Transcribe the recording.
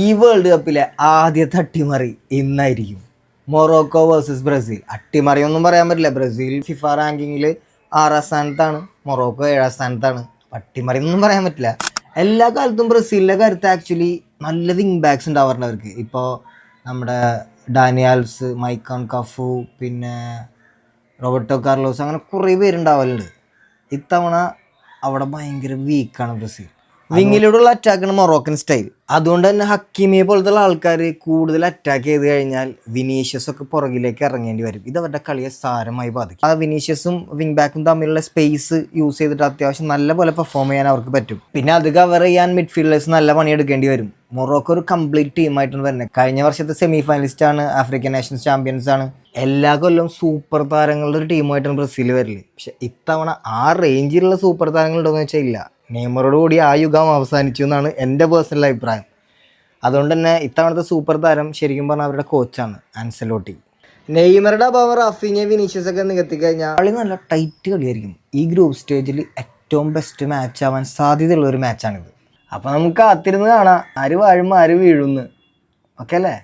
ഈ വേൾഡ് കപ്പിലെ ആദ്യത്തെ അട്ടിമറി ഇന്നായിരിക്കും. Morocco versus Brazil. അട്ടിമറിയൊന്നും പറയാൻ പറ്റില്ല. ബ്രസീൽ ഫിഫ റാങ്കിങ്ങിൽ 6ാം സ്ഥാനത്താണ്, മൊറോക്കോ 7ാം സ്ഥാനത്താണ്. അട്ടിമറി ഒന്നും പറയാൻ പറ്റില്ല. എല്ലാ കാലത്തും ബ്രസീലിൻ്റെ കരുത്ത് ആക്ച്വലി നല്ല വിങ് ബാക്സ് ഉണ്ടാവാറുണ്ട് അവർക്ക്. ഇപ്പോൾ നമ്മുടെ ഡാനിയാൽസ്, മൈക്കോൺ കഫു, പിന്നെ റോബർട്ടോ കാർലോസ്, അങ്ങനെ കുറേ പേരുണ്ടാവലുണ്ട്. ഇത്തവണ അവിടെ ഭയങ്കര വീക്കാണ് ബ്രസീൽ. വിങ്ങിലൂടെയുള്ള അറ്റാക്കാണ് മൊറോക്കൻ സ്റ്റൈൽ. അതുകൊണ്ട് തന്നെ ഹക്കീമിയെ പോലത്തെ ആൾക്കാർ കൂടുതൽ അറ്റാക്ക് ചെയ്ത് കഴിഞ്ഞാൽ വിനീഷ്യസ് ഒക്കെ പുറകിലേക്ക് ഇറങ്ങേണ്ടി വരും. ഇത് അവരുടെ കളിയെ സാരമായി ബാധിക്കും. ആ വിനീഷ്യസും വിങ് ബാക്കും തമ്മിലുള്ള സ്പേസ് യൂസ് ചെയ്തിട്ട് അത്യാവശ്യം നല്ല പോലെ പെർഫോം ചെയ്യാൻ അവർക്ക് പറ്റും. പിന്നെ അത് കവർ ചെയ്യാൻ മിഡ്ഫീൽഡേഴ്സ് നല്ല പണിയെടുക്കേണ്ടി വരും. മൊറോക്കോ ഒരു കംപ്ലീറ്റ് ടീമായിട്ടാണ് വരുന്നത്. കഴിഞ്ഞ വർഷത്തെ സെമി ഫൈനലിസ്റ്റ് ആണ്, ആഫ്രിക്കൻ നേഷൻസ് ചാമ്പ്യൻസ് ആണ്. എല്ലാ കൊല്ലവും സൂപ്പർ താരങ്ങളുടെ ഒരു ടീമായിട്ടാണ് ബ്രസീൽ വരല്. പക്ഷെ ഇത്തവണ ആ റേഞ്ചിലുള്ള സൂപ്പർ താരങ്ങൾ ഉണ്ടോ എന്ന് വെച്ചാൽ ഇല്ല. നെയ്മറോട് കൂടി ആ യുഗം അവസാനിച്ചു എന്നാണ് എൻ്റെ പേഴ്സണൽ അഭിപ്രായം. അതുകൊണ്ട് തന്നെ ഇത്തവണത്തെ സൂപ്പർ താരം ശരിക്കും പറഞ്ഞാൽ അവരുടെ കോച്ചാണ് ആൻസലോട്ടി. നെയ്മറുടെ അഭാവം റാഫീഞ്ഞ, വിനീഷ്യസ് ഒക്കെ നികത്തി കഴിഞ്ഞാൽ കളി നല്ല ടൈറ്റ് കളിയായിരിക്കും. ഈ ഗ്രൂപ്പ് സ്റ്റേജിൽ ഏറ്റവും ബെസ്റ്റ് മാച്ച് ആവാൻ സാധ്യതയുള്ള ഒരു മാച്ചാണിത്. അപ്പോൾ നമുക്ക് കാത്തിരുന്ന് കാണാം ആര് വാഴും ആര് വീഴുന്ന്. ഓക്കെ അല്ലേ?